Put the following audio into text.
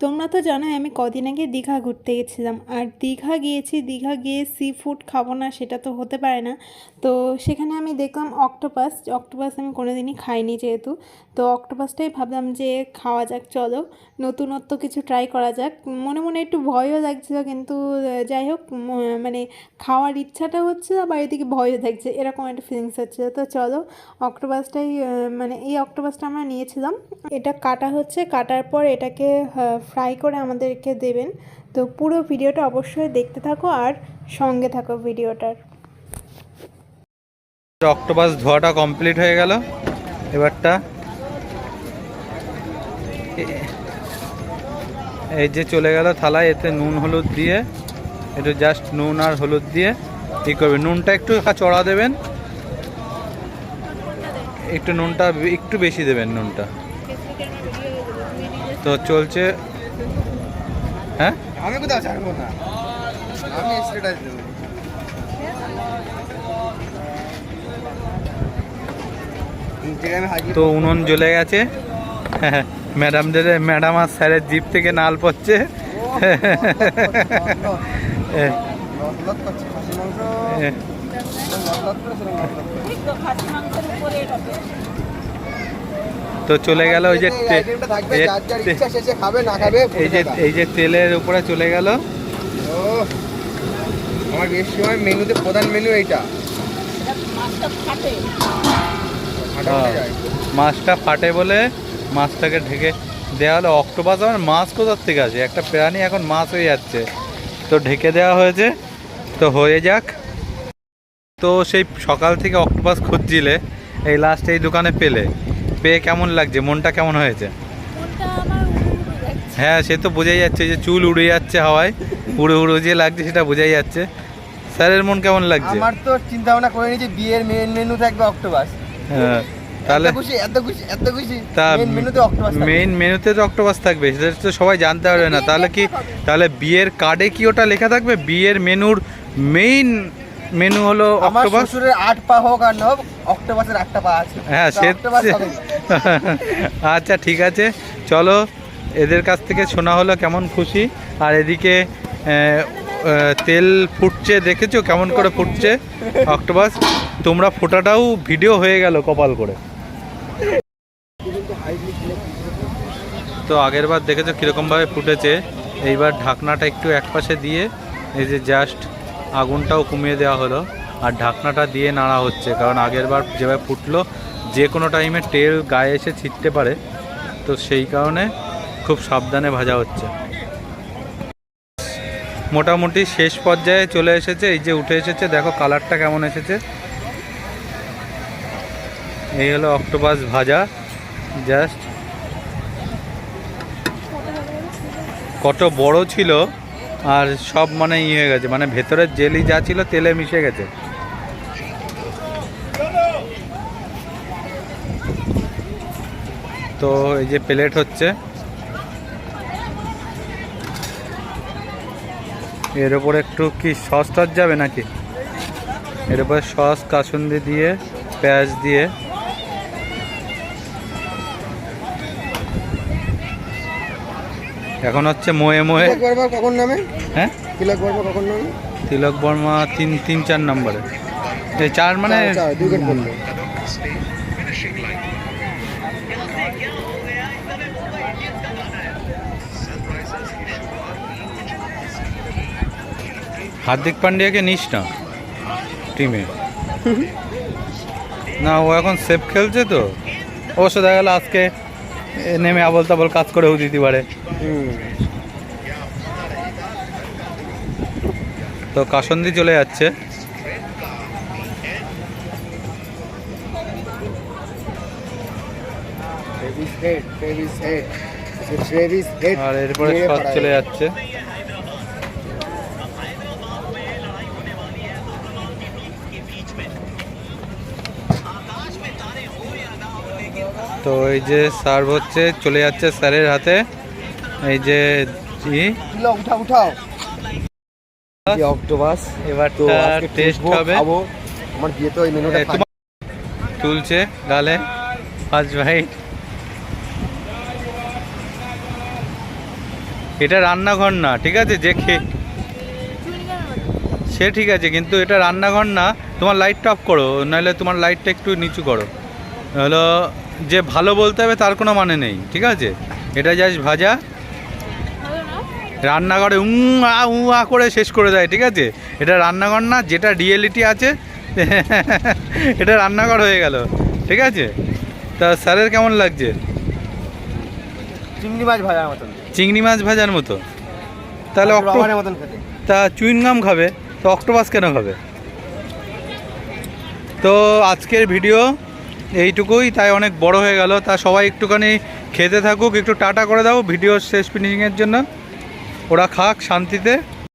তোমরা তো জানোই আমি কদিন আগে দীঘা ঘুরতে গেছিলাম, আর দীঘা গিয়েছি, দীঘা গিয়ে সি ফুড খাবো না সেটা তো হতে পারে না। তো সেখানে আমি দেখলাম অক্টোপাস। অক্টোপাস আমি কোনোদিনই খাইনি যেহেতু, তো অক্টোপাসটাই ভাবলাম যে খাওয়া যাক, চলো নতুনত্ব কিছু ট্রাই করা যাক। মনে মনে একটু ভয়ও লাগছিল, কিন্তু যাই হোক মানে খাওয়ার ইচ্ছাটা হচ্ছে, আবার এদিকে ভয়ও থাকছে, এরকম একটা ফিলিংস হচ্ছিলো। তো চলো অক্টোপাসটাই মানে এই অক্টোপাসটা আমরা নিয়েছিলাম। এটা কাটা হচ্ছে, কাটার পর এটাকে ফ্রাই করে আমাদেরকে দেবেন। তো পুরো ভিডিওটা অবশ্যই দেখতে থাকো আর সঙ্গে থাকো ভিডিওটার। অক্টোপাস ধোয়াটা কমপ্লিট হয়ে গেল। এবারটা এই যে চলে গেল থালায়, এতে নুন হলুদ দিয়ে, একটু জাস্ট নুন আর হলুদ দিয়ে ই করবেন। নুনটা একটু চড়া দেবেন, একটু নুনটা একটু বেশি দেবেন নুনটা। তো চলছে। হ্যাঁ আমি কোথাও ছাড়বো না, আমি স্ট্যাটাস দেবো। তো উনুন জ্বলে গেছে। ম্যাডাম আর স্যারের জিপ থেকে নাল পড়ছে। তো চলে গেল ওই যে এই যে তেলের উপরে চলে গেল। আমার বেশ সময় মেনুতে প্রধান মেনু এইটা। মাছটা ফাটে বলে মাছটাকে ঢেকে দেওয়া হলো। অক্টোপাস আমার মাছ কোথার থেকে আছে, একটা প্রাণী এখন মাছ হয়ে যাচ্ছে, তো ঢেকে দেওয়া হয়েছে। তো হয়ে যাক। তো সেই সকাল থেকে অক্টোপাস খুঁজছিলে, এই লাস্ট এই দোকানে পেয়ে কেমন লাগছে, মনটা কেমন হয়েছে? হ্যাঁ সে তো বোঝাই যাচ্ছে, যে চুল উড়ে যাচ্ছে হাওয়ায়, উড়ে উড়ে যে লাগছে সেটা বোঝাই যাচ্ছে। স্যারের মন কেমন লাগছে? আমার তো চিন্তা ভাবনা করে নিয়েছি বিয়ের মেন মেনু থাকবে অক্টোপাস। হ্যাঁ তাহলে এত খুশি তা মেনুতে অক্টোপাস, মেইন মেনুতে তো অক্টোপাস থাকবে, সেটা তো সবাই জানতে পারবে না। তাহলে বিয়ের কার্ডে কি ওটা লেখা থাকবে, বিয়ের মেনুর মেইন মেনু হলো আমার অক্টোপাস? শ্বশুরের 8 পা হোক আর না হোক, অক্টোপাসের 8টা পা আছে। হ্যাঁ সে আচ্ছা ঠিক আছে, চলো এদের কাছ থেকে শোনা হলো কেমন খুশি। আর এদিকে তেল ফুটছে, দেখেছো কেমন করে ফুটছে অক্টোপাস? তোমরা ফোটাটাও ভিডিও হয়ে গেল কপাল করে। তো আগের বার দেখেছো কীরকমভাবে ফুটেছে, এইবার ঢাকনাটা একটু একপাশে দিয়ে এই যে জাস্ট আগুনটাও কমিয়ে দেওয়া হলো, আর ঢাকনাটা দিয়ে নাড়া হচ্ছে, কারণ আগের বার যেভাবে ফুটলো যে কোনো টাইমে তেল গায়ে এসে ছিটতে পারে, তো সেই কারণে খুব সাবধানে ভাজা হচ্ছে। মোটামুটি শেষ পর্যায়ে চলে এসেছে, এই যে উঠে এসেছে, দেখো কালারটা কেমন এসেছে। এই হলো অক্টোপাস ভাজা, জাস্ট কত বড় ছিল, আর সব মানে ই হয়ে গেছে, মানে ভেতরের জেলি যা ছিল তেলে মিশে গেছে। তো এই যে প্লেট হচ্ছে, এর উপরে একটু কি সস টস যাবে নাকি? এর উপরে সস কাসুন্দি দিয়ে, পেঁয়াজ দিয়ে, এখন হচ্ছে মোয়ে মোয়ে। কখন নামে? হ্যাঁ তিলক বর্মা কখন নামে? তিলক বর্মা 3-4 নম্বরে, এই 4 মানে 2 উইকেট পড়লো। হার্দিক পান্ডিয়াকে নিস না টিমে, না ও এখন সেফ খেলছে। তো অবশ্য দেখা গেল আজকে নেমে আবল তাবল কাজ করেও দিতে পারে। তো কাসন্দি চলে যাচ্ছে, আর এরপরে সস চলে যাচ্ছে। তো এই যে সার্ভ হচ্ছে, চলে যাচ্ছে স্যারের হাতে। এই যে উঠাও অক্টোপাস, এবার টেস্ট হবে। আমার বিয়ে তো এই মেনুটা তুলছে গালে ফার্স্ট বাইট। এটা রান্নাঘর না, ঠিক আছে? যে সে ঠিক আছে, কিন্তু এটা রান্নাঘর না। তোমার লাইটটা অফ করো, নাহলে তোমার লাইটটা একটু নিচু করো। হলো যে ভালো বলতে হবে তার কোনো মানে নেই, ঠিক আছে? এটা জাস্ট ভাজা, রান্নাঘরে উ আ করে শেষ করে দেয়, ঠিক আছে? এটা রান্নাঘর না, যেটা রিয়েলিটি আছে এটা রান্নাঘর হয়ে গেল, ঠিক আছে? তা স্যারের কেমন লাগছে? চিংড়ি মাছ ভাজার মতন, চিংড়ি মাছ ভাজার মতো। তাহলে রবারের মতন খেতে। তা চুইংগাম খাবে তো অক্টোপাস কেন খাবে? তো আজকের ভিডিও এইটুকুই, তাই অনেক বড় হয়ে গেল। তা সবাই একটুখানি খেতে থাকুক, একটু টাটা করে দাও ভিডিও শেষ ফিনিশিংয়ের জন্য। ওরা খাক শান্তিতে।